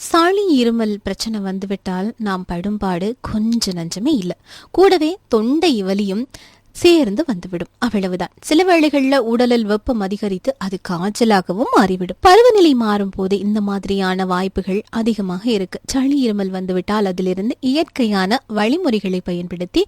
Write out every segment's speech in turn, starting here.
சாலி இருமல் பிரச்சனை வந்துவிட்டால் நாம் படும்பாடு கொஞ்ச நஞ்சமே இல்லை. கூடவே தொண்டை வலியும் சேர்ந்து வந்துவிடும். அவ்வளவுதான். சில வேளைகள்ல உடலில் வெப்பம் அதிகரித்து அது காய்ச்சலாகவும் மாறிவிடும். பருவநிலை மாறும் போது இந்த மாதிரியான வாய்ப்புகள் அதிகமாக இருக்கு. சளி இருமல் வந்துவிட்டால் அதிலிருந்து இயற்கையான வழிமுறைகளை பயன்படுத்தி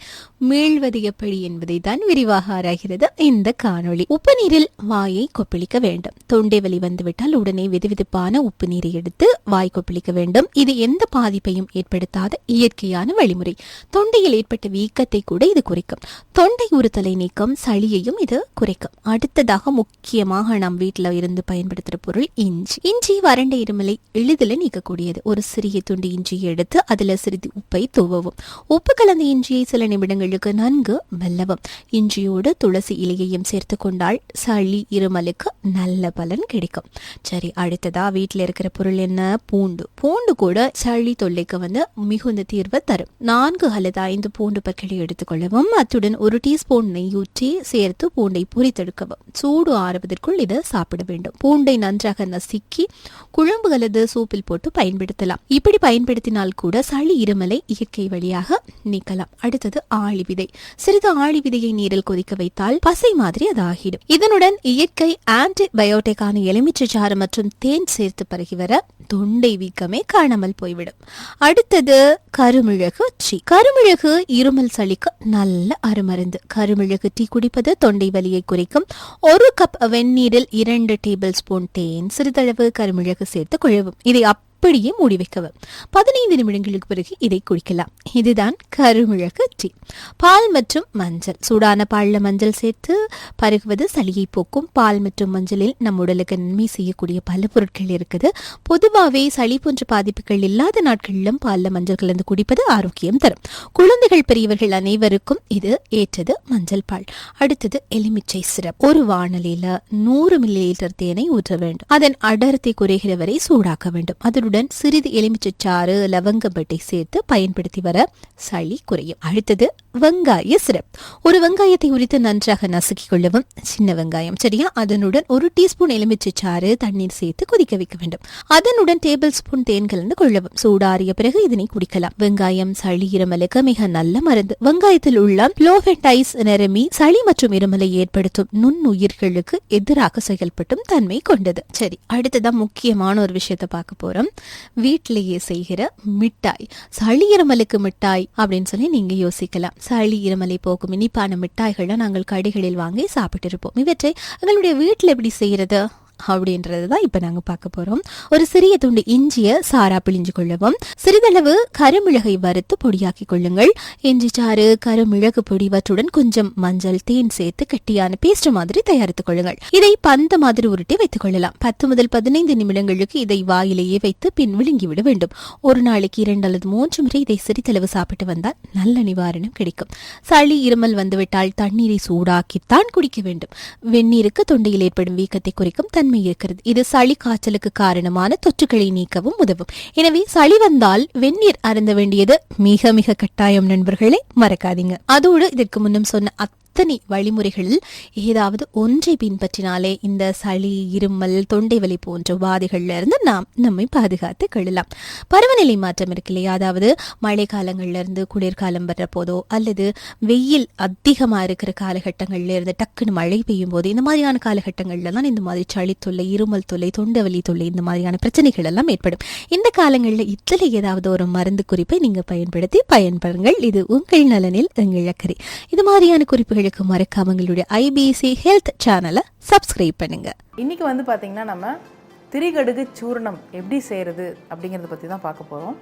மீள்வது எப்படி என்பதை தான் விரிவாக ஆராய்கிறது இந்த காணொளி. உப்பு நீரில் வாயை கொப்பளிக்க வேண்டும். தொண்டை வலி வந்துவிட்டால் உடனே வெதுவெதுப்பான உப்பு நீரை எடுத்து வாய் கொப்பளிக்க வேண்டும். இது எந்த பாதிப்பையும் ஏற்படுத்தாத இயற்கையான வழிமுறை. தொண்டையில் ஏற்பட்ட வீக்கத்தை கூட இது குறைக்கும். தொண்டை உறுத்தலை நீக்கம், சளியையும் இது குறைக்கும். அடுத்ததாக முக்கியமாக நாம் வீட்டில் இருந்து பயன்படுத்துற பொருள் இஞ்சி. இஞ்சி வறண்ட இருமலை எளிதில் நீக்கக்கூடியது. ஒரு சிறிய துண்டு இஞ்சியை எடுத்து அதுல சிறிது உப்பை தூவவும். உப்பு கலந்த இஞ்சியை சில நிமிடங்களுக்கு நன்கு மெல்லவும். இஞ்சியோடு துளசி இலையையும் சேர்த்து கொண்டால் சளி இருமலுக்கு நல்ல பலன் கிடைக்கும். சரி, அடுத்ததா வீட்டில் இருக்கிற பொருள் என்ன? பூண்டு. பூண்டு கூட சளி தொல்லைக்கு மிகுந்த தீர்வை தரும். 4 அல்லது 5 பூண்டு பற்களை எடுத்துக்கொள்ளவும். அத்துடன் 1 டீஸ்பூன் நெய் ஊற்றி சேர்த்து பூண்டை பொரித்தெடுக்கவும். சூடு ஆறுவதற்குள் இதை சாப்பிட வேண்டும். பூண்டை நன்றாக நசுக்கி குழம்பு அல்லது சூப்பில் போட்டு பயன்படுத்தலாம். இப்படி பயன்படுத்தினால் கூட சளி இருமலை இயற்கை வழியாக நீக்கலாம். அடுத்தது ஆளி விதை. சிறிது ஆளி விதையை நீரில் கொதிக்க வைத்தால் பசை மாதிரி அது ஆகிடும். இதனுடன் இயற்கை ஆன்டிபயோட்டிக்கான எலுமிச்சை சாறு மற்றும் தேன் சேர்த்து பருகி வர தொண்டை வீக்கமே காணாமல் போய்விடும். அடுத்தது கருமிளகு டீ. கருமிளகு இருமல் சளிக்கு நல்ல அருமருந்து. கருமிளகு டீ குடிப்பது தொண்டை வலியை குறைக்கும். 1 கப் வெந்நீரில் 2 டேபிள் ஸ்பூன் தேன், சிறிதளவு கருமிளகு சேர்த்து குழவும். இதை அப்படியே மூடி வைக்கவும். 15 நிமிடங்களுக்கு பிறகு இதை குடிக்கலாம். இதுதான் கருமிளகு டீ. பால் மற்றும் மஞ்சள். சூடான பால்ல மஞ்சள் சேர்த்து பருகுவது சளியை போக்கும். பால் மற்றும் மஞ்சளில் நம் உடலுக்கு நன்மை செய்யக்கூடிய பல பொருட்கள் இருக்குது. பொதுவாகவே சளி போன்ற பாதிப்புகள் இல்லாத நாட்களிலும் பால்ல மஞ்சள் கலந்து குடிப்பது ஆரோக்கியம் தரும். குழந்தைகள் பெரியவர்கள் அனைவருக்கும் இது ஏற்றது மஞ்சள் பால். அடுத்தது எலுமிச்சை சிரப். ஒரு வாணலியில 100 மில்லிலிட்டர் தேனை ஊற்ற வேண்டும். அதன் அடர்த்தி குறைகிற வரை சூடாக்க வேண்டும். அதனுடன் சிறிது எலுமிச்சைச்சாறு, லவங்கப்பட்டை சேர்த்து பயன்படுத்தி வர சளி குறையும். அடுத்தது வெங்காய சிரப். ஒரு வெங்காயத்தை உரித்து நன்றாக நசுக்கிக் கொள்ளவும். சின்ன வெங்காயம், சரியா? அதனுடன் 1 டீஸ்பூன் எலுமிச்சைச்சாறு, தண்ணீர் சேர்த்து கொதிக்க வைக்க வேண்டும். அதனுடன் டேபிள் ஸ்பூன் தேன் கலந்து கொள்ளவும். சூடாறிய பிறகு இதனை குடிக்கலாம். வெங்காயம் சளி இருமலுக்கு மிக நல்ல மருந்து. வெங்காயத்தில் உள்ள புளோவெண்டைஸ் நிறமி சளி மற்றும் இருமலை ஏற்படுத்தும் நுண்ணுயிர்களுக்கு எதிராக செயல்பட்டும் தன்மை கொண்டது. சரி, அடுத்ததான் முக்கியமான ஒரு விஷயத்தை பார்க்க போறோம். வீட்டிலேயே செய்கிற மிட்டாய். சளி இருமலுக்கு மிட்டாய் அப்படின்னு சொல்லி நீங்க யோசிக்கலாம். சளி இருமலை போக்கும் இனிப்பான மிட்டாய்களை நாங்கள் கடைகளில் வாங்கி சாப்பிட்டு இருப்போம். இவற்றை எங்களுடைய வீட்டில் எப்படி செய்யறது அப்படின்றதுதான் இப்ப நாங்க பார்க்க போறோம். ஒரு சிறிய துண்டு இஞ்சிய சாரா பிழிஞ்சு கொள்ளவும். சிறிதளவு கருமிளகை வறுத்து பொடியாக்கி கொள்ளுங்கள். இஞ்சி சாறு, கருமிளகு பொடி இவற்றுடன் கொஞ்சம் மஞ்சள், தேன் சேர்த்து கட்டியான பேஸ்ட் மாதிரி தயாரித்துக் கொள்ளுங்கள். இதை பந்த மாதிரி உருட்டி வைத்துக் கொள்ளலாம். 10 முதல் 15 நிமிடங்களுக்கு இதை வாயிலேயே வைத்து பின் விழுங்கிவிட வேண்டும். ஒரு நாளைக்கு 2 அல்லது 3 முறை இதை சிறிதளவு சாப்பிட்டு வந்தால் நல்ல நிவாரணம் கிடைக்கும். சளி இருமல் வந்துவிட்டால் தண்ணீரை சூடாக்கித்தான் குடிக்க வேண்டும். வெந்நீருக்கு தொண்டையில் ஏற்படும் வீக்கத்தை குறைக்கும் இருக்கிறது. இது சளி காய்ச்சலுக்கு காரணமான தொற்றுகளை நீக்கவும் உதவும். எனவே சளி வந்தால் வெந்நீர் அருந்த வேண்டியது மிக மிக கட்டாயம் நண்பர்களே, மறக்காதீங்க. அதோடு இதற்கு முன்னும் சொன்ன அத்தனை வழிமுறைகளில் ஏதாவது ஒன்றை பின்பற்றினாலே இந்த சளி, இருமல், தொண்டை வலி போன்ற உபாதைகள்ல இருந்து நாம் நம்மை பாதுகாத்து கொள்ளலாம். பருவநிலை மாற்றம் இருக்கு இல்லையா? அதாவது மழை காலங்கள்ல இருந்து குளிர்காலம் வர்ற போதோ அல்லது வெயில் அதிகமா இருக்கிற காலகட்டங்கள்ல இருந்து டக்குன்னு மழை பெய்யும் போது, இந்த மாதிரியான காலகட்டங்கள்ல தான் இந்த மாதிரி சளி தொல்லை, இருமல் தொல்லை, தொண்டை வலி தொல்லை, இந்த மாதிரியான பிரச்சனைகள் எல்லாம் ஏற்படும். இந்த காலங்களில் இதில் ஏதாவது ஒரு மருந்து குறிப்பை நீங்க பயன்படுத்தி பயன்பெறுங்கள். இது உங்கள் நலனில் எங்கள் அக்கறை. இது மாதிரியான குறிப்புகள் மறக்காம எங்களுடைய ஐபிசி ஹெல்த் சேனலை சப்ஸ்கிரைப் பண்ணுங்க. இன்னைக்கு பாத்தீங்கன்னா நம்ம திரிகடுகு சூர்ணம் எப்படி செய்யறது அப்படிங்கறத பத்தி தான் பார்க்க போறோம்.